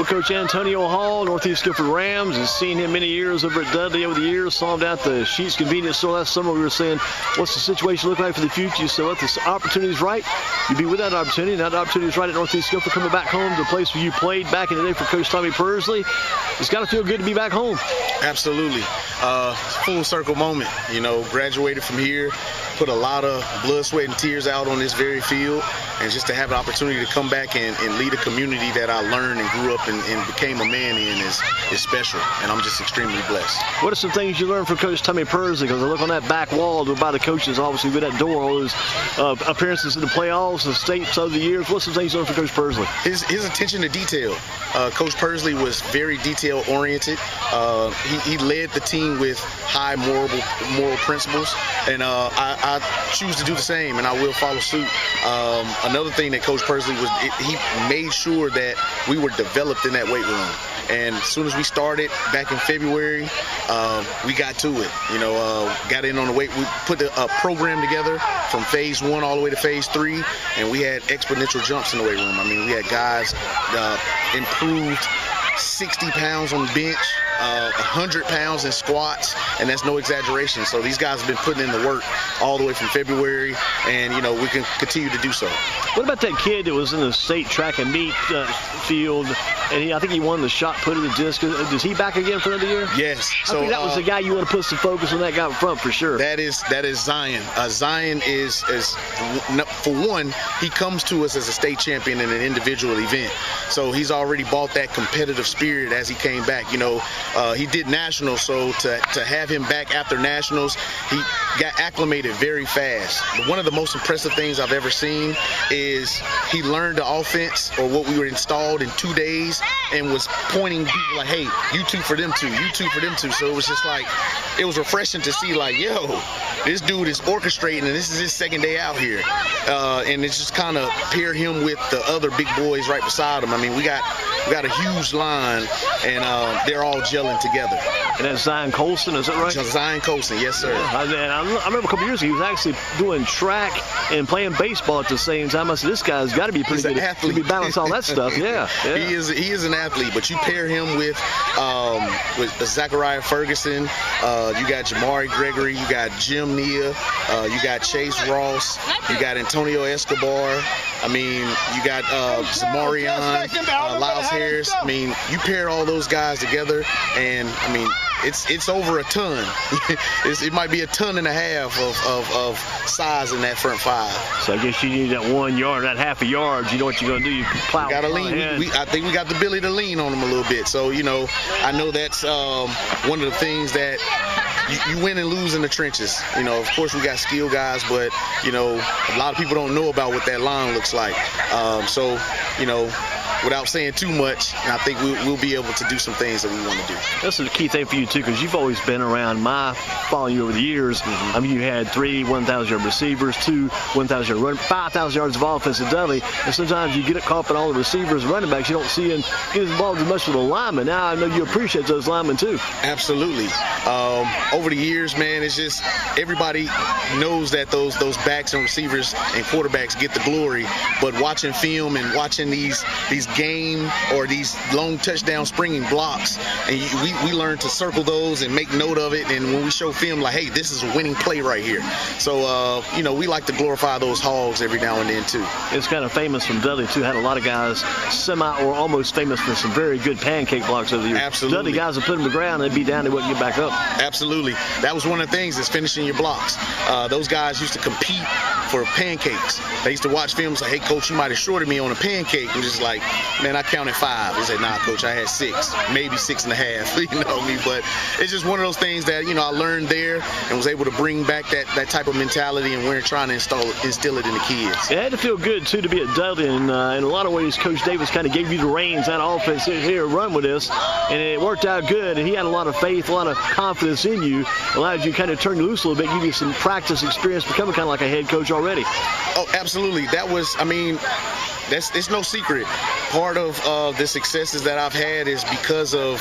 with Coach Antonio Hall, Northeast Guilford Rams, and seen him many years over at Dudley over the years. Saw him down at the Sheets Convenience Store last summer. We were saying, what's the situation look like for the future? So if the opportunity's right, you'd be with that opportunity. And that opportunity's right at Northeast Guilford, coming back home to the place where you played back in the day for Coach Tommy Persley. It's got to feel good to be back home. Absolutely. Full circle moment. You know, graduated from here, put a lot of blood, sweat, and tears out on this very field, and just to have an opportunity to come back and lead a community that I learned and grew up and became a man in is special, and I'm just extremely blessed. What are some things you learned from Coach Tommy Persley? Because I look on that back wall by the coaches, obviously with that door, all those appearances in the playoffs, the states over the years. What's some things you learned from Coach Persley? His attention to detail. Coach Persley was very detail oriented. He led the team with high moral principles, and I choose to do the same, and I will follow suit. Another thing that Coach Persley was, he made sure that we were developed in that weight room. And as soon as we started back in February, we got to it. You know, got in on the weight. We put a program together from phase 1 all the way to phase 3, and we had exponential jumps in the weight room. I mean, we had guys improved 60 pounds on the bench, 100 pounds in squats, and that's no exaggeration. So these guys have been putting in the work all the way from February, and, you know, we can continue to do so. What about that kid that was in the state track and meet field, and I think he won the shot put in the disc? Is he back again for another year? Yes. I think that was the guy you want to put some focus on, that guy up front for sure. That is Zion. Zion is for one, he comes to us as a state champion in an individual event. So he's already bought that competitive spirit as he came back. You know, he did nationals, so to have him back after nationals, he got acclimated very fast. But one of the most impressive things I've ever seen is he learned the offense, or what we were installed, in 2 days, and was pointing people like, hey, you two for them two, you two for them two. So it was just like, it was refreshing to see, like, yo, this dude is orchestrating, and this is his second day out here. And it's just kind of paired him with the other big boys right beside him. I mean, we got a huge line, and they're all gelling together. And that's Zion Colson, is that right? Zion Colson, yes, sir. I remember a couple years ago, he was actually doing track and playing baseball at the same time. I said, this guy's got to be pretty good to be balancing all that stuff. Yeah. He is an athlete, but you pair him with Zachariah Ferguson, you got Jamari Gregory, you got Jim Nia, you got Chase Ross, you got Antonio Escobar. I mean, you got Zamarian, Lyles Harris. I mean, you pair all those guys together, and I mean, it's over a ton. It might be a ton and a half of size in that front five. So I guess you need that 1 yard, that half a yard. You know what you're going to do. You can plow. Got to lean. I think we got the ability to lean on them a little bit. So, you know, I know that's one of the things that you win and lose in the trenches. You know, of course we got skilled guys, but, you know, a lot of people don't know about what that line looks like. So, you know, without saying too much, I think we'll be able to do some things that we want to do. That's a key thing for you, too, because you've always been around following you over the years. Mm-hmm. I mean, you had 3 1,000-yard receivers, 2 1,000-yard run, 5,000 yards of offense at Dudley, and sometimes you get caught up in all the receivers and running backs. You don't see them get involved as much with the linemen. Now I know you appreciate those linemen, too. Absolutely. Over the years, man, it's just everybody knows that those backs and receivers and quarterbacks get the glory, but watching film and watching these game or these long touchdown springing blocks, and we learn to circle those and make note of it, and when we show film, like, hey, this is a winning play right here. So you know, we like to glorify those hogs every now and then too. It's kind of famous from Dudley too. Had a lot of guys semi or almost famous for some very good pancake blocks over the years. Absolutely. Dudley guys would put them to the ground and they'd be down, they wouldn't get back up. Absolutely. That was one of the things, is finishing your blocks. Those guys used to compete for pancakes. They used to watch films like, hey, coach, you might have shorted me on a pancake. I'm just like, man, I counted 5. He said, nah, coach, I had 6, maybe 6.5. You know what I mean? But it's just one of those things that, you know, I learned there and was able to bring back that type of mentality, and we're trying to instill it in the kids. It had to feel good, too, to be at Dudley, and in a lot of ways, Coach Davis kind of gave you the reins, that offense, here, run with this, and it worked out good, and he had a lot of faith, a lot of confidence in you, allowed you to kind of turn loose a little bit, give you some practice experience, becoming kind of like a head coach already. Oh, absolutely. That was, I mean, it's no secret. Part of the successes that I've had is because of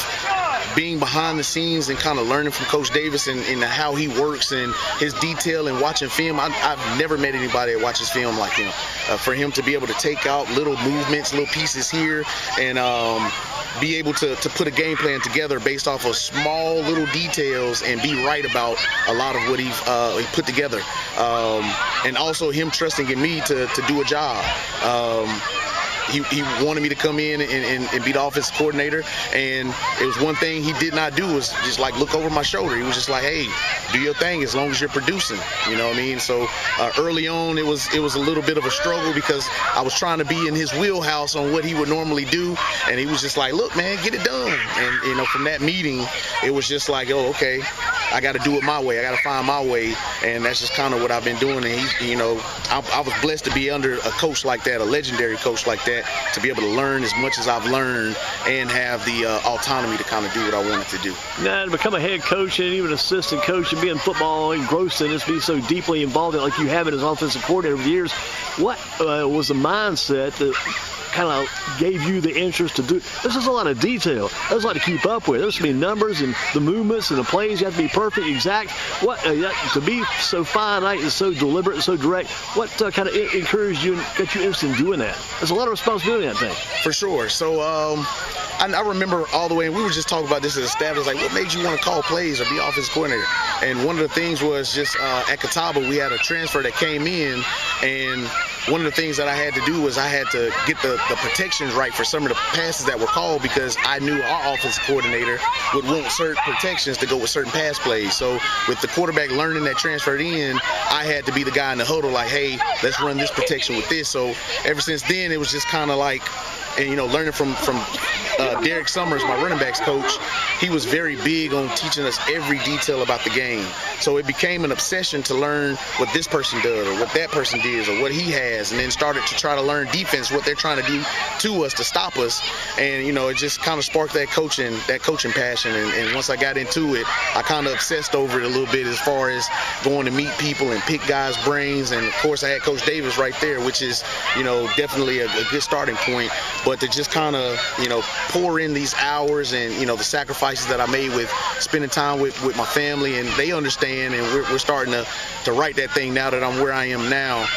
being behind the scenes and kind of learning from Coach Davis and how he works and his detail and watching film. I've never met anybody that watches film like him. For him to be able to take out little movements, little pieces here, and be able to put a game plan together based off of small little details and be right about a lot of what he put together. And also him trusting in me to do a job. He wanted me to come in and be the offensive coordinator, and it was one thing he did not do was just like look over my shoulder. He was just like, hey, do your thing as long as you're producing. You know what I mean? So early on, it was a little bit of a struggle because I was trying to be in his wheelhouse on what he would normally do, and he was just like, look, man, get it done. And from that meeting, it was just like, oh, okay, I got to do it my way. I got to find my way, and that's just kind of what I've been doing. And I was blessed to be under a coach like that, a legendary coach like that, to be able to learn as much as I've learned and have the autonomy to kind of do what I wanted to do. Now, to become a head coach and even assistant coach and be in football engrossed in this, be so deeply involved in it like you have it as offensive coordinator over the years, what was the mindset that kind of gave you the interest to do? This is a lot of detail. There's a lot to keep up with. There's to be numbers and the movements and the plays. You have to be perfect, exact. What to be so finite and so deliberate and so direct, what kind of encouraged you and got you interested in doing that? There's a lot of responsibility in that thing. For sure. So I remember all the way, and we were just talking about this as a staff. It was like, what made you want to call plays or be offensive coordinator? And one of the things was just at Catawba, we had a transfer that came in, and one of the things that I had to do was I had to get the protections right for some of the passes that were called, because I knew our offensive coordinator would want certain protections to go with certain pass plays. So with the quarterback learning that transferred in, I had to be the guy in the huddle like, hey, let's run this protection with this. So ever since then, it was just kind of like, and learning from Derek Summers, my running backs coach, he was very big on teaching us every detail about the game. So it became an obsession to learn what this person does or what that person does or what he has, and then started to try to learn defense, what they're trying to do to us to stop us. And it just kind of sparked that coaching passion. And once I got into it, I kind of obsessed over it a little bit as far as going to meet people and pick guys' brains. And of course, I had Coach Davis right there, which is definitely a good starting point. But to just kind of pour in these hours and the sacrifices that I made with spending time with my family, and they understand, and we're starting to write that thing now that I'm where I am now.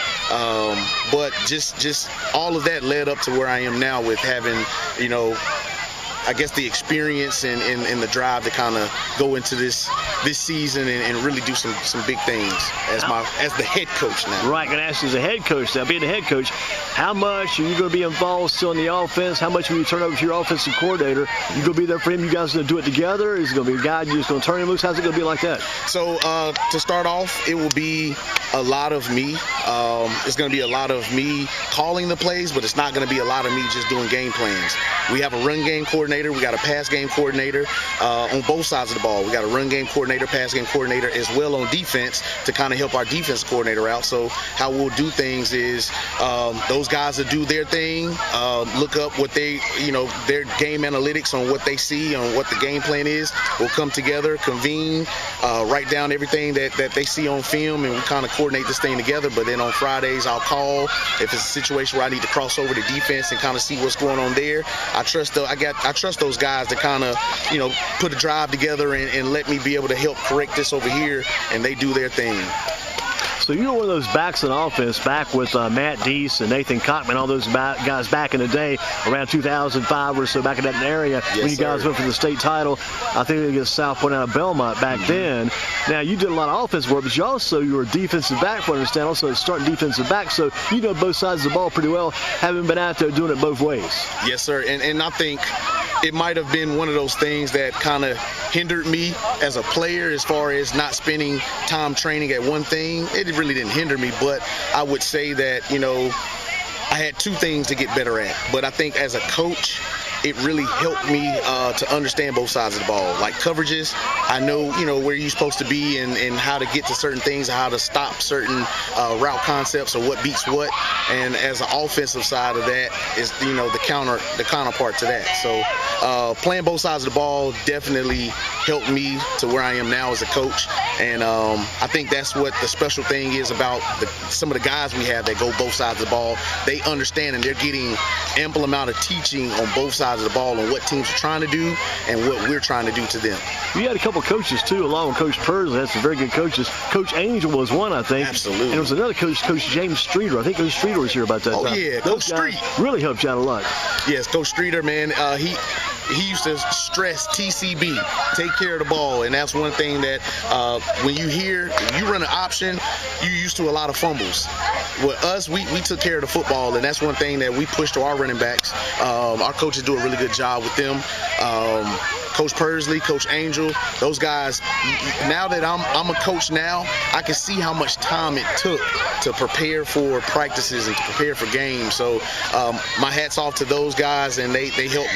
But just all of that led up to where I am now with having I guess the experience and the drive to kind of go into this season and really do some big things as the head coach now. Right, going to ask you as a head coach now, being the head coach, how much are you going to be involved still in the offense? How much will you turn over to your offensive coordinator? You going to be there for him? You guys going to do it together? Is it going to be a guy you're just going to turn him loose? How's it going to be like that? So to start off, it will be a lot of me. It's going to be a lot of me calling the plays, but it's not going to be a lot of me just doing game plans. We have a run game coordinator. We got a pass game coordinator on both sides of the ball. We got a run game coordinator, pass game coordinator as well on defense to kind of help our defense coordinator out. So how we'll do things is those guys that do their thing, look up what they, their game analytics on what they see, on what the game plan is. We'll come together, convene, write down everything that they see on film, and we kind of coordinate this thing together. But then on Fridays, I'll call if it's a situation where I need to cross over to defense and kind of see what's going on there. I trust those guys to kind of, put a drive together and let me be able to help correct this over here, and they do their thing. So you were one of those backs in offense back with Matt Deese and Nathan Cockman, all those guys back in the day, around 2005 or so, back in that area, when you guys went for the state title. I think they get South Point out of Belmont back then. Now, you did a lot of offensive work, but you were a defensive back, for I understand, also starting defensive back, so you know both sides of the ball pretty well, having been out there doing it both ways. Yes, sir, and I think it might have been one of those things that kind of hindered me as a player as far as not spending time training at one thing. It really didn't hinder me, but I would say that, I had two things to get better at. But I think as a coach, it really helped me to understand both sides of the ball. Like coverages, I know, where you're supposed to be and how to get to certain things, how to stop certain route concepts or what beats what. And as an offensive side of that is, the counterpart to that. So playing both sides of the ball definitely helped me to where I am now as a coach. And I think that's what the special thing is about some of the guys we have that go both sides of the ball. They understand, and they're getting ample amount of teaching on both sides of the ball on what teams are trying to do and what we're trying to do to them. You had a couple coaches too, along with Coach Pursley. Had some very good coaches. Coach Angel was one, I think. Absolutely. And there was another coach, Coach James Streeter. I think Coach Streeter was here about that time. Yeah, Coach Street really helped you out a lot. Yes, Coach Streeter, man. he used to stress TCB, take care of the ball, and that's one thing that when you run an option, you're used to a lot of fumbles. With us, we took care of the football, and that's one thing that we push to our running backs. Our coaches do a really good job with them. Coach Pursley, Coach Angel, those guys, now that I'm a coach now, I can see how much time it took to prepare for practices and to prepare for games. So my hat's off to those guys, and they help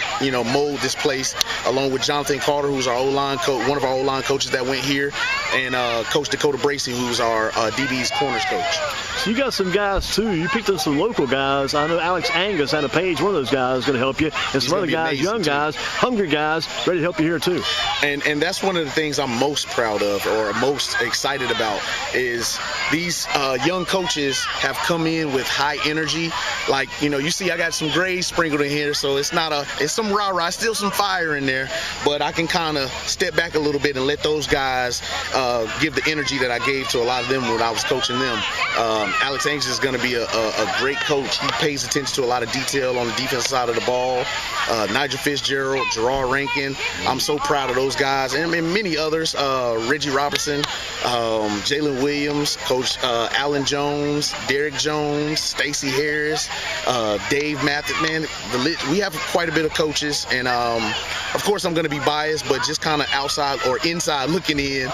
mold this place, along with Jonathan Carter, who's our O-line coach, one of our O-line coaches that went here, and Coach Dakota Bracey, who's our DB's corners coach. So you got some guys too. You picked up some local guys. I know Alex Angus out of Page, one of those guys, is going to help you, and some other guys, young guys, hungry guys, ready to help you here too. And that's one of the things I'm most proud of, or most excited about, is these young coaches have come in with high energy. Like, you see I got some grays sprinkled in here, so it's some rah-rah, still some fire in there, but I can kind of step back a little bit and let those guys give the energy that I gave to a lot of them when I was coaching them. Alex Angus is going to be a great coach. He pays attention to a lot of detail on the defensive side of the ball. Nigel Fitzgerald, Gerard Rankin, I'm so proud of those guys, and many others. Reggie Robertson, Jalen Williams, Coach Alan Jones, Derek Jones, Stacey Harris, Dave Mathis. Man, we have quite a bit of coaches, and of course I'm going to be biased, but just kind of outside or inside looking in,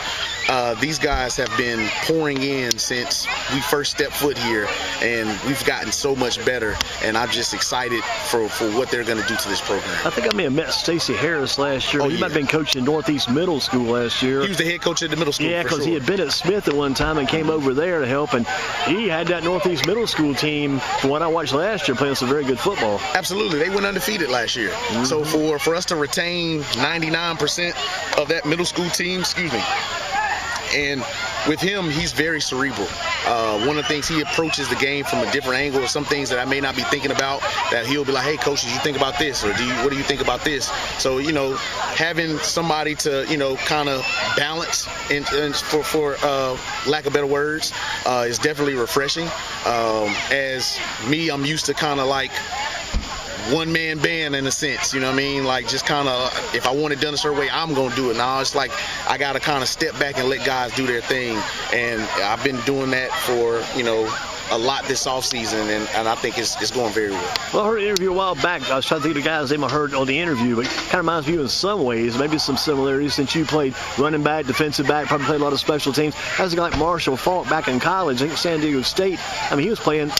these guys have been pouring in since we first stepped foot here, and we've gotten so much better, and I'm just excited for what they're going to do to this program. I think I may have met Stacey Harris last year. He might have been coaching in Northeast Middle School last year. He was the head coach at the middle school. Yeah, because he had been at Smith at one time and came over there to help, and he had that Northeast Middle School team, from what I watched last year, playing some very good football. Absolutely. They went undefeated last year. Mm-hmm. So for us to retain 99% of that middle school team, and with him, he's very cerebral. One of the things, he approaches the game from a different angle, or some things that I may not be thinking about, that he'll be like, hey, coach, did you think about this? Or what do you think about this? So, having somebody to, kind of balance, and for lack of better words, is definitely refreshing. As me, I'm used to kind of like one-man band in a sense, like just kind of, if I want it done a certain way, I'm going to do it. Now it's like I got to kind of step back and let guys do their thing, and I've been doing that for, a lot this offseason, and I think it's going very well. Well, I heard an interview a while back. I was trying to think of the guy's name I heard on the interview, but it kind of reminds me of you in some ways, maybe some similarities, since you played running back, defensive back, probably played a lot of special teams. As a guy like Marshall Falk back in college, I think San Diego State, he was playing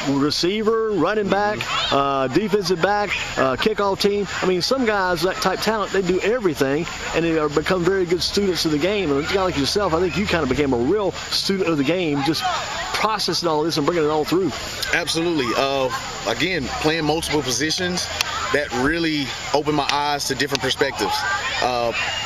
receiver, running back, defensive back, kickoff team. Some guys, that type talent, they do everything, and they become very good students of the game. And a guy like yourself, I think you kind of became a real student of the game, just processing all of this and bringing it all through. Absolutely. Again, playing multiple positions, that really opened my eyes to different perspectives.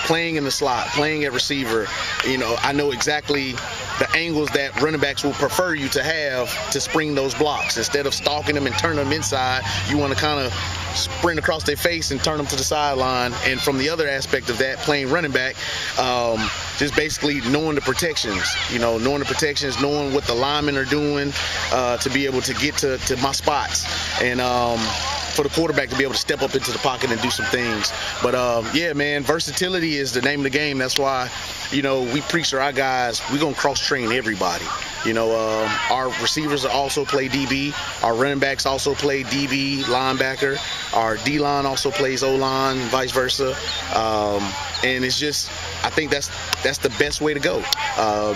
Playing in the slot, playing at receiver, I know exactly the angles that running backs will prefer you to have to spring those blocks. Instead of stalking them and turning them inside, you want to kind of sprint across their face and turn them to the sideline. And from the other aspect of that, playing running back, just basically knowing the protections, knowing what the linemen are doing to be able to get to my spots, and for the quarterback to be able to step up into the pocket and do some things. But yeah, man, versatility is the name of the game. That's why, we preach to our guys, we're going to cross-train everybody. Our receivers also play DB. Our running backs also play DB, linebacker. Our D-line also plays O-line, and vice versa. And it's just, I think that's the best way to go.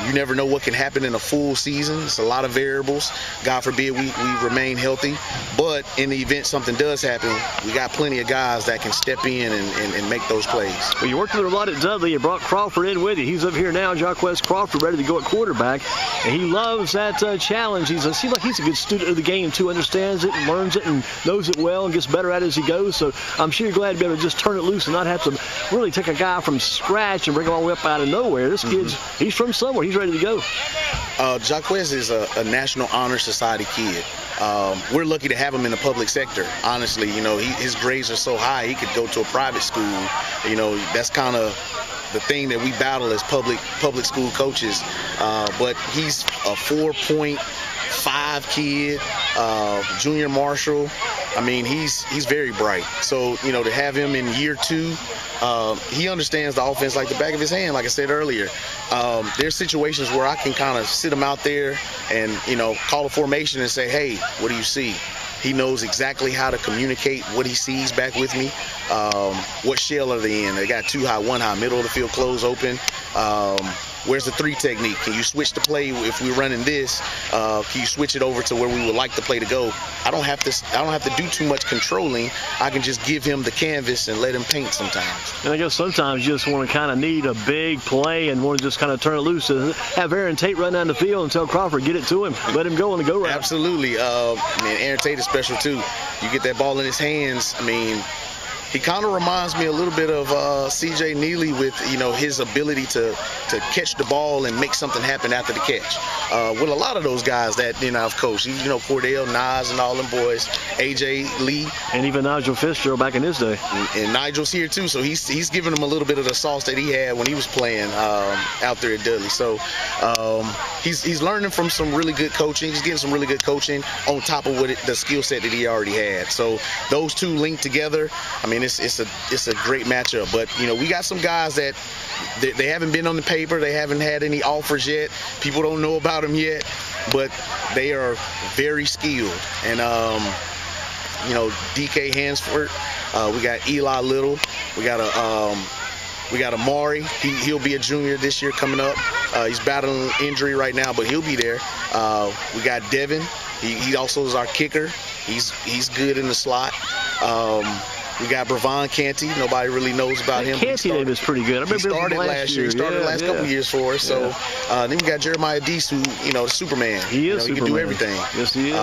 You never know what can happen in a full season. It's a lot of variables. God forbid we remain healthy. But in the event something does happen, we got plenty of guys that can step in and make those plays. Well, you worked with a lot at Dudley. You brought Crawford in with you. He's up here now, Jacquez Crawford, ready to go at quarterback. And he loves that challenge. It seems like he's a good student of the game, too, understands it and learns it and knows it well and gets better at it as he goes. So I'm sure you're glad to be able to just turn it loose and not have to really take a guy from scratch and bring him all the way up out of nowhere. This kid's, he's from somewhere. He's ready to go. Jacquez is a National Honor Society kid. We're lucky to have him in the public sector. Honestly, his grades are so high, he could go to a private school. That's kind of the thing that we battle as public school coaches. But he's a 4.5 kid, junior Marshall. I mean, he's very bright. So, to have him in year 2, he understands the offense like the back of his hand, like I said earlier. There's situations where I can kind of sit him out there and, call a formation and say, hey, what do you see? He knows exactly how to communicate what he sees back with me. What shell are they in? They got 2 high, 1 high, middle of the field, close, open. Where's the 3 technique? Can you switch the play if we're running this? Can you switch it over to where we would like the play to go? I don't have to do too much controlling. I can just give him the canvas and let him paint sometimes. And I guess sometimes you just want to kind of need a big play and want to just kind of turn it loose and have Aaron Tate run down the field and tell Crawford, get it to him, let him go on the go route. Absolutely. Aaron Tate is special too. You get that ball in his hands. He kind of reminds me a little bit of C.J. Neely with, his ability to catch the ball and make something happen after the catch. With a lot of those guys that, I've coached, Cordell, Nas, and all them boys, A.J. Lee. And even Nigel Fitzgerald back in his day. And Nigel's here, too, so he's giving him a little bit of the sauce that he had when he was playing out there at Dudley. So he's learning from some really good coaching. He's getting some really good coaching on top of the skill set that he already had. So those two linked together, it's a great matchup. But, we got some guys that they haven't been on the paper. They haven't had any offers yet. People don't know about them yet. But they are very skilled. And, DK Hansford. We got Eli Little. We got Amari. He'll be a junior this year coming up. He's battling injury right now, but he'll be there. We got Devin. He also is our kicker. He's good in the slot. We got Bravon Canty. Nobody really knows about him. Canty name is pretty good. I remember he started last year. He started the last couple years for us. So then we got Jeremiah Deese, who, the Superman. He is Superman. He can do everything. Yes, he is.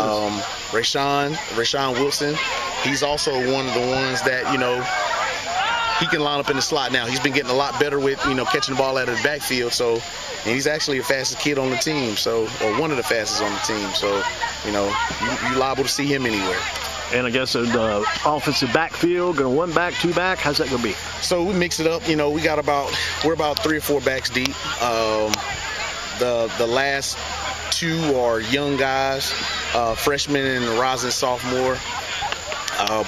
Rashawn Wilson. He's also one of the ones that, he can line up in the slot now. He's been getting a lot better with, catching the ball out of the backfield. So, and he's actually the fastest kid on the team. Or one of the fastest on the team. So, you're liable to see him anywhere. And I guess the offensive backfield, going to 1 back, 2 back, how's that going to be? So we mix it up. We're about 3 or 4 backs deep. The last 2 are young guys, freshman and rising sophomore.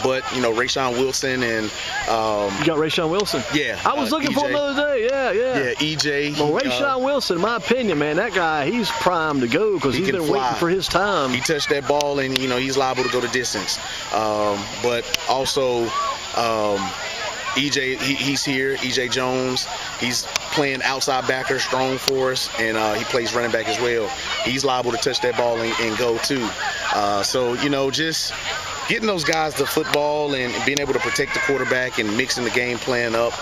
But, Rashawn Wilson and... you got Rashawn Wilson? Yeah. I was looking for him the other day. Yeah. Yeah, EJ. Well, Rashawn Wilson, in my opinion, man, that guy, he's primed to go because he's been waiting for his time. He touched that ball and, he's liable to go the distance. But also... EJ, he's here. EJ Jones, he's playing outside backer, strong for us, and he plays running back as well. He's liable to touch that ball and go too. So, just getting those guys the football and being able to protect the quarterback and mixing the game plan up,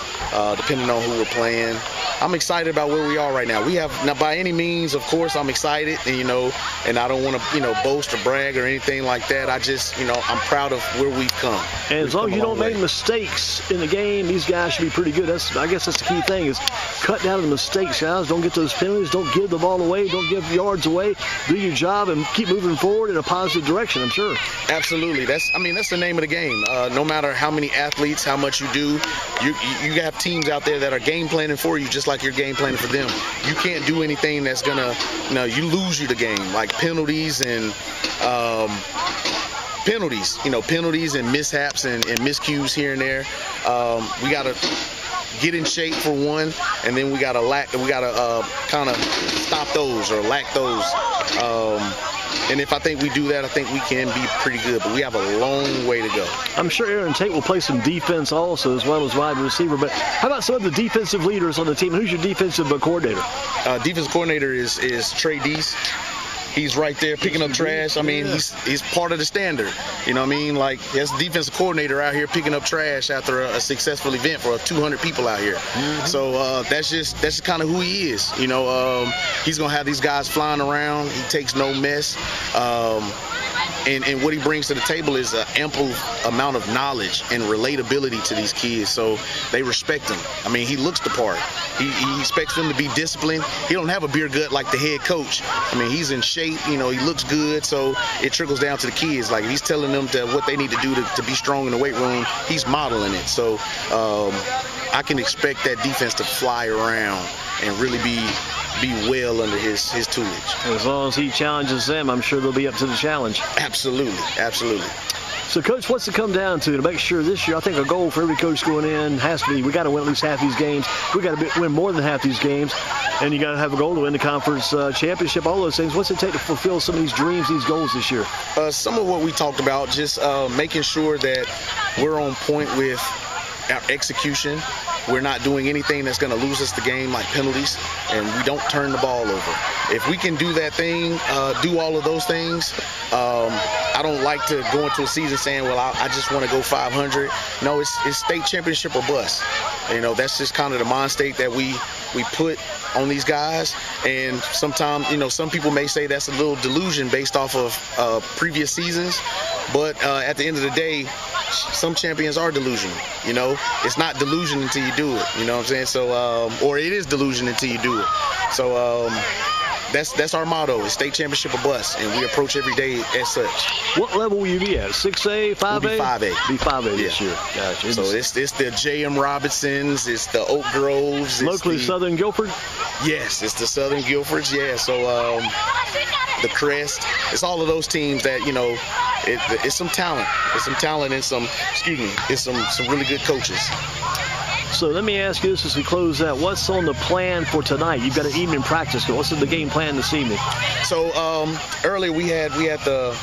depending on who we're playing. I'm excited about where we are right now. We have, not by any means, of course, I'm excited, and I don't want to, boast or brag or anything like that. I just, I'm proud of where we've come. And as long as you don't make mistakes in the game, these guys should be pretty good. I guess that's the key thing is cut down the mistakes, guys. Don't get those penalties. Don't give the ball away. Don't give yards away. Do your job and keep moving forward in a positive direction, I'm sure. Absolutely. That's the name of the game. No matter how many athletes, how much you do, you have teams out there that are game planning for you just like you're game planning for them. You can't do anything that's going to, you lose you the game, like penalties and penalties and mishaps and miscues here and there. We got to get in shape for one, and then we got to kind of stop those or lack those. And if I think we do that, I think we can be pretty good. But we have a long way to go. I'm sure Aaron Tate will play some defense also, as well as wide receiver. But how about some of the defensive leaders on the team? Who's your defensive coordinator? Defensive coordinator is Trey Deese. He's right there picking up trash. He's part of the standard. Like, there's a defensive coordinator out here picking up trash after a successful event for 200 people out here. Mm-hmm. So that's just kind of who he is. He's going to have these guys flying around. He takes no mess. And what he brings to the table is an ample amount of knowledge and relatability to these kids, so they respect him. He looks the part. He expects them to be disciplined. He don't have a beer gut like the head coach. He's in shape. He looks good, so it trickles down to the kids. Like, he's telling them what they need to do to be strong in the weight room. He's modeling it. So I can expect that defense to fly around and really be well under his tutelage. As long as he challenges them, I'm sure they'll be up to the challenge. Absolutely. So, Coach, what's it come down to make sure this year? I think a goal for every coach going in has to be we got to win at least half these games. We got to win more than half these games, and you got to have a goal to win the conference championship. All those things. What's it take to fulfill some of these dreams, these goals this year? Some of what we talked about, just making sure that we're on point with our execution. We're not doing anything that's going to lose us the game, like penalties, and we don't turn the ball over. If we can do that thing, do all of those things, I don't like to go into a season saying, well, I just want to go 500. No, it's state championship or bust. You know, that's just kind of the mind state that we put on these guys. And sometimes, you know, some people may say that's a little delusion based off of previous seasons. But at the end of the day, some champions are delusional. You know, it's not delusion until you do it. You know what I'm saying? So, or it is delusion until you do it. So that's our motto: is state championship or bust, and we approach every day as such. What level will you be at? 6A, 5A? We'll be 5A. Be 5A this year. Gotcha. So it's the J.M. Robinsons, it's the Oak Groves. Locally Southern Guilford? Yes, it's the Southern Guilfords. Yeah. So the Crest. It's all of those teams that, you know, it's some talent. It's some talent and it's some really good coaches. So let me ask you this as we close out. What's on the plan for tonight? You've got an evening practice. What's the game plan this evening? So earlier we had the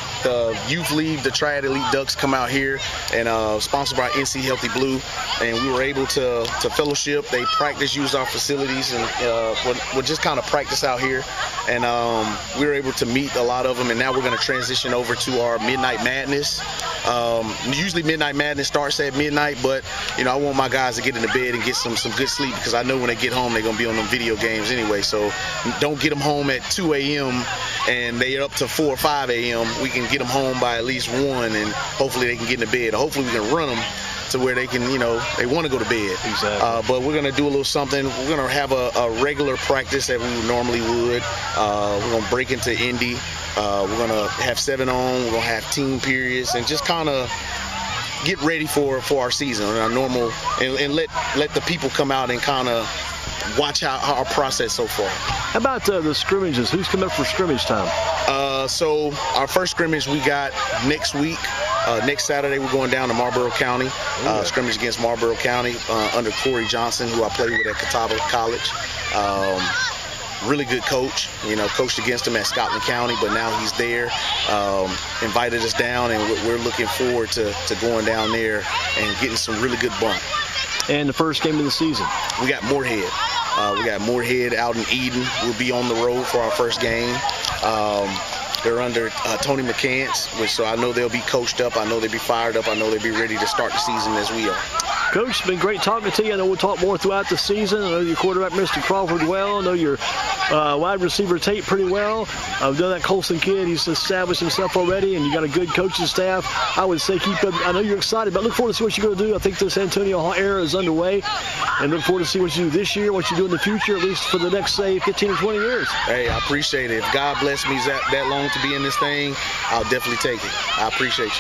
youth league, the Triad Elite Ducks, come out here and sponsored by NC Healthy Blue, and we were able to fellowship. They practice, use our facilities, and we'll just kind of practice out here. And we were able to meet a lot of them, and now we're going to transition over to our Midnight Madness. Usually Midnight Madness starts at midnight, but you know, I want my guys to get in the bed and get some good sleep, because I know when they get home they're going to be on them video games anyway. So don't get them home at 2 a.m. and they're up to 4 or 5 a.m. We can get them home by at least 1, and hopefully they can get in the bed. Hopefully we can run them to where they can, you know, they want to go to bed. Exactly. But we're going to do a little something. We're going to have a regular practice that we normally would. We're going to break into Indy. We're going to have 7 on. We're going to have team periods and just kind of get ready for our season and our normal, and let the people come out and kind of watch our process so far. How about the scrimmages? Who's coming up for scrimmage time? So our first scrimmage we got next week. Next Saturday we're going down to Marlboro County, scrimmage against Marlboro County under Corey Johnson, who I played with at Catawba College. Really good coach, you know, coached against him at Scotland County, but now he's there. Invited us down, and we're looking forward to going down there and getting some really good bump. And the first game of the season? We got Moorhead. We got Moorhead out in Eden. We'll be on the road for our first game. They're under Tony McCants, so I know they'll be coached up. I know they'll be fired up. I know they'll be ready to start the season as we are. Coach, it's been great talking to you. I know we'll talk more throughout the season. I know your quarterback, Mr. Crawford, well. I know your wide receiver, Tate, pretty well. I've done that Colson kid. He's established himself already, and you got a good coaching staff. I would say keep up. I know you're excited, but look forward to see what you're going to do. I think this Antonio era is underway, and look forward to see what you do this year, what you do in the future, at least for the next, say, 15 or 20 years. Hey, I appreciate it. If God bless me that long to be in this thing, I'll definitely take it. I appreciate you.